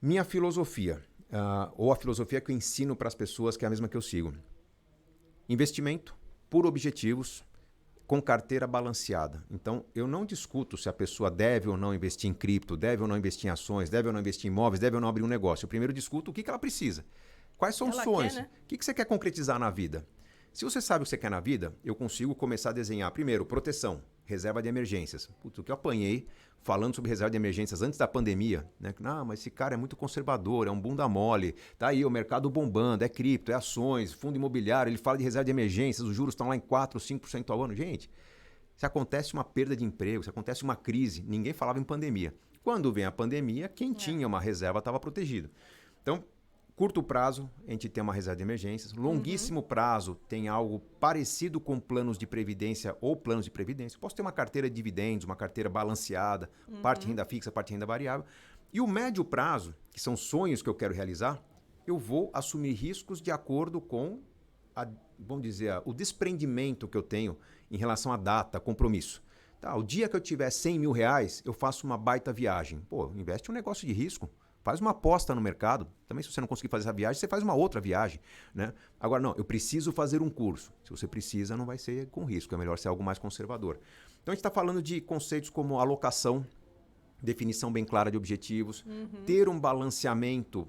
Minha filosofia, ou a filosofia que eu ensino para as pessoas, que é a mesma que eu sigo. Investimento por objetivos, com carteira balanceada. Então, eu não discuto se a pessoa deve ou não investir em cripto, deve ou não investir em ações, deve ou não investir em imóveis, deve ou não abrir um negócio. Eu primeiro discuto o que ela precisa. Quais são os sonhos? Né? O que você quer concretizar na vida? Se você sabe o que você quer na vida, eu consigo começar a desenhar, primeiro, proteção, reserva de emergências. Putz, o que eu apanhei falando sobre reserva de emergências antes da pandemia, né? Não, mas esse cara é muito conservador, é um bunda mole, tá aí o mercado bombando, é cripto, é ações, fundo imobiliário, ele fala de reserva de emergências, os juros estão lá em 4, 5% ao ano. Gente, se acontece uma perda de emprego, se acontece uma crise, ninguém falava em pandemia. Quando vem a pandemia, quem tinha uma reserva estava protegido. Então, curto prazo, a gente tem uma reserva de emergências. Longuíssimo prazo, tem algo parecido com planos de previdência ou planos de previdência. Eu posso ter uma carteira de dividendos, uma carteira balanceada, parte renda fixa, parte renda variável. E o médio prazo, que são sonhos que eu quero realizar, eu vou assumir riscos de acordo com, vamos dizer, o desprendimento que eu tenho em relação à data, compromisso. Tá, o dia que eu tiver 100 mil reais, eu faço uma baita viagem. Pô, investe um negócio de risco. Faz uma aposta no mercado. Também, se você não conseguir fazer essa viagem, você faz uma outra viagem, né? Agora, não, eu preciso fazer um curso. Se você precisa, não vai ser com risco. É melhor ser algo mais conservador. Então, a gente está falando de conceitos como alocação, definição bem clara de objetivos, ter um balanceamento,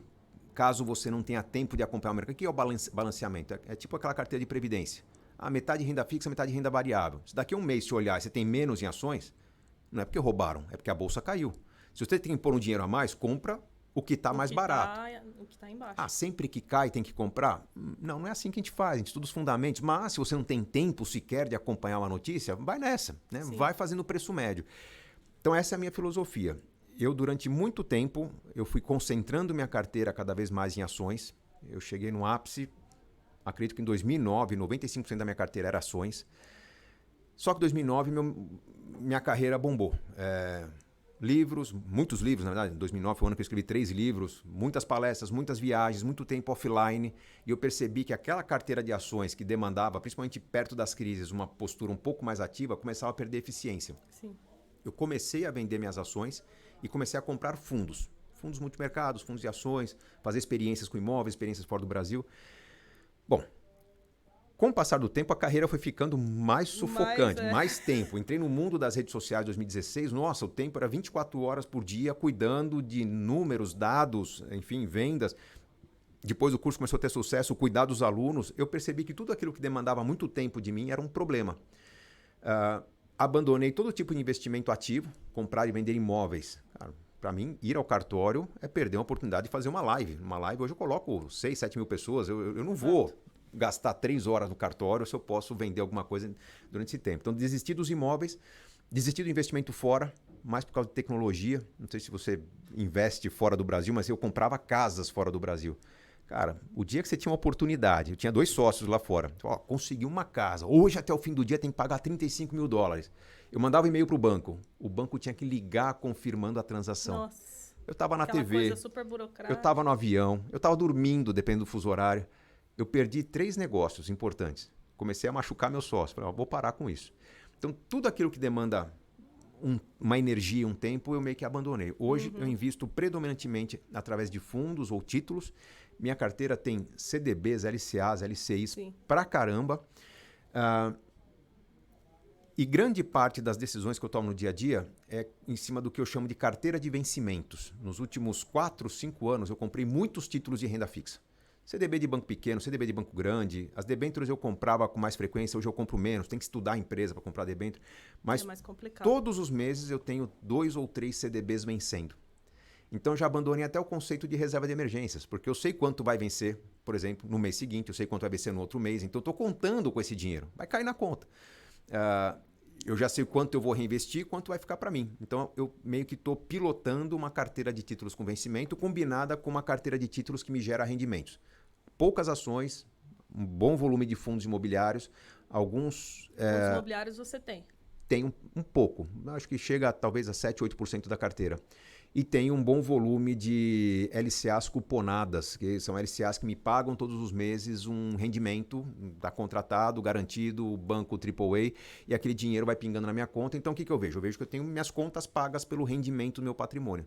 caso você não tenha tempo de acompanhar o mercado. O que é o balanceamento? É tipo aquela carteira de previdência. Metade renda fixa, metade renda variável. Se daqui a um mês você olhar e você tem menos em ações, não é porque roubaram, é porque a bolsa caiu. Se você tem que pôr um dinheiro a mais, compra o que está mais barato. O que está embaixo. Sempre que cai tem que comprar? Não, não é assim que a gente faz. A gente estuda os fundamentos. Mas se você não tem tempo sequer de acompanhar uma notícia, vai nessa, né? Vai fazendo o preço médio. Então essa é a minha filosofia. Eu, durante muito tempo, eu fui concentrando minha carteira cada vez mais em ações. Eu cheguei no ápice, acredito que em 2009, 95% da minha carteira era ações. Só que em 2009 minha carreira bombou. Livros, muitos livros, na verdade. Em 2009 foi o ano que eu escrevi 3 livros, muitas palestras, muitas viagens, muito tempo offline. E eu percebi que aquela carteira de ações que demandava, principalmente perto das crises, uma postura um pouco mais ativa, começava a perder eficiência. Sim. Eu comecei a vender minhas ações e comecei a comprar fundos. Fundos multimercados, fundos de ações, fazer experiências com imóveis, experiências fora do Brasil. Bom, com o passar do tempo, a carreira foi ficando mais sufocante, mais tempo. Entrei no mundo das redes sociais em 2016. Nossa, o tempo era 24 horas por dia, cuidando de números, dados, enfim, vendas. Depois o curso começou a ter sucesso, cuidar dos alunos. Eu percebi que tudo aquilo que demandava muito tempo de mim era um problema. Abandonei todo tipo de investimento ativo, comprar e vender imóveis. Para mim, ir ao cartório é perder uma oportunidade de fazer uma live. Uma live, hoje eu coloco 6, 7 mil pessoas. Eu não vou gastar 3 horas no cartório se eu posso vender alguma coisa durante esse tempo. Então, desisti dos imóveis, desisti do investimento fora, mais por causa de tecnologia. Não sei se você investe fora do Brasil, mas eu comprava casas fora do Brasil. Cara, o dia que você tinha uma oportunidade, eu tinha 2 sócios lá fora, consegui uma casa, hoje até o fim do dia tem que pagar 35 mil dólares. Eu mandava um e-mail para o banco tinha que ligar confirmando a transação. Nossa, eu estava na TV, coisa super burocrática. Eu estava no avião, eu estava dormindo, dependendo do fuso horário. Eu perdi 3 negócios importantes. Comecei a machucar meu sócio. Falei, vou parar com isso. Então, tudo aquilo que demanda uma energia, um tempo, eu meio que abandonei. Hoje, eu invisto predominantemente através de fundos ou títulos. Minha carteira tem CDBs, LCAs, LCIs, pra caramba. E grande parte das decisões que eu tomo no dia a dia é em cima do que eu chamo de carteira de vencimentos. Nos últimos 4, 5 anos, eu comprei muitos títulos de renda fixa. CDB de banco pequeno, CDB de banco grande. As debêntures eu comprava com mais frequência, hoje eu compro menos. Tem que estudar a empresa para comprar debênture. Mas é mais complicado. Todos os meses eu tenho 2 ou 3 CDBs vencendo. Então já abandonei até o conceito de reserva de emergências, porque eu sei quanto vai vencer, por exemplo, no mês seguinte, eu sei quanto vai vencer no outro mês, então eu estou contando com esse dinheiro. Vai cair na conta. Eu já sei quanto eu vou reinvestir e quanto vai ficar para mim. Então, eu meio que estou pilotando uma carteira de títulos com vencimento combinada com uma carteira de títulos que me gera rendimentos. Poucas ações, um bom volume de fundos imobiliários, alguns... Fundos imobiliários você tem? Tem um pouco. Acho que chega talvez a 7, 8% da carteira. e tenho um bom volume de LCAs cuponadas, que são LCAs que me pagam todos os meses um rendimento, está contratado, garantido, banco AAA, e aquele dinheiro vai pingando na minha conta. Então o que eu vejo? Eu vejo que eu tenho minhas contas pagas pelo rendimento do meu patrimônio.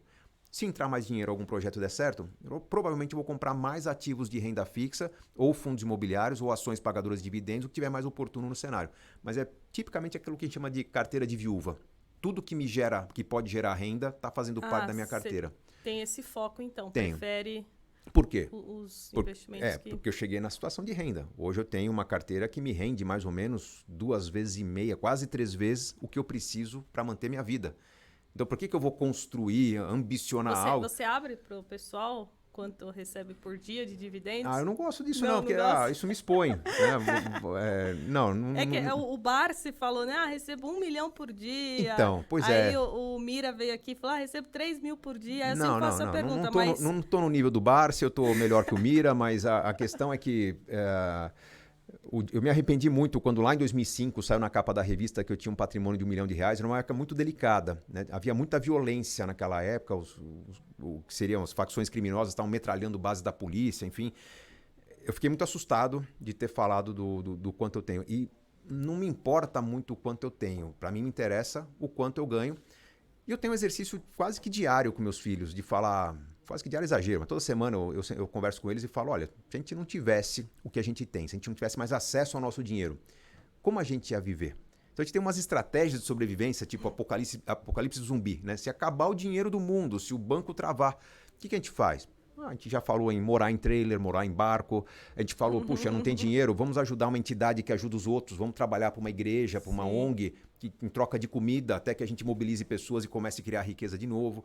Se entrar mais dinheiro, algum projeto der certo, eu provavelmente vou comprar mais ativos de renda fixa, ou fundos imobiliários, ou ações pagadoras de dividendos, o que tiver mais oportuno no cenário. Mas é tipicamente aquilo que a gente chama de carteira de viúva. Tudo que que pode gerar renda, está fazendo parte da minha carteira. Tem esse foco, então? Tenho. Prefere... Por quê? Os investimentos porque eu cheguei na situação de renda. Hoje eu tenho uma carteira que me rende mais ou menos 2,5 vezes, quase 3 vezes o que eu preciso para manter minha vida. Então, por que eu vou construir, ambicionar algo? Você abre para o pessoal quanto recebe por dia de dividendos? Eu não gosto disso não porque isso me expõe. Né? O Barsi falou, né? Recebo 1 milhão por dia. Então, pois Aí o Mira veio aqui e falou, recebo 3 mil por dia. Aí eu sempre faço a pergunta, não estou no nível do Barsi, eu estou melhor que o Mira, mas a questão é que... eu me arrependi muito quando lá em 2005 saiu na capa da revista que eu tinha um patrimônio de R$1 milhão. Era uma época muito delicada, né? Havia muita violência naquela época, o que seriam as facções criminosas estavam metralhando bases da polícia, enfim. Eu fiquei muito assustado de ter falado do quanto eu tenho. E não me importa muito o quanto eu tenho. Para mim me interessa o quanto eu ganho. E eu tenho um exercício quase que diário com meus filhos, de falar... Quase que diário exagero, mas toda semana eu converso com eles e falo, olha, se a gente não tivesse o que a gente tem, se a gente não tivesse mais acesso ao nosso dinheiro, como a gente ia viver? Então a gente tem umas estratégias de sobrevivência, tipo apocalipse zumbi, né? Se acabar o dinheiro do mundo, se o banco travar, o que a gente faz? A gente já falou em morar em trailer, morar em barco, a gente falou, puxa, não tem dinheiro, vamos ajudar uma entidade que ajuda os outros, vamos trabalhar para uma igreja, para uma ONG, que, em troca de comida, até que a gente mobilize pessoas e comece a criar riqueza de novo.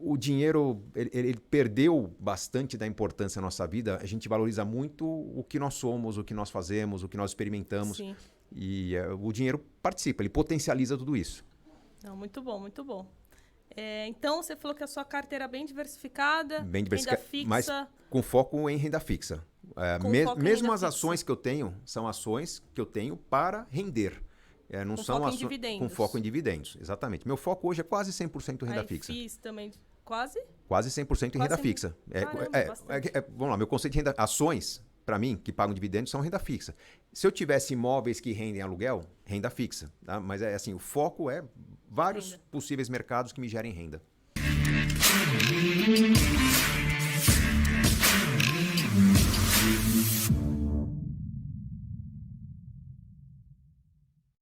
O dinheiro, ele perdeu bastante da importância na nossa vida. A gente valoriza muito o que nós somos, o que nós fazemos, o que nós experimentamos. Sim. E o dinheiro participa, ele potencializa tudo isso. Não, muito bom, muito bom. Então, você falou que a sua carteira é bem diversificada, renda fixa... Mas com foco em renda fixa. Mesmo as ações que eu tenho, são ações que eu tenho para render. Não são foco em dividendos. Com foco em dividendos, exatamente. Meu foco hoje é quase 100% renda fixa. FIIs também, quase? Quase 100% em renda fixa. Vamos lá, meu conceito de renda... Ações, para mim, que pagam dividendos, são renda fixa. Se eu tivesse imóveis que rendem aluguel, renda fixa. Tá? Mas assim, o foco é vários possíveis mercados que me gerem renda.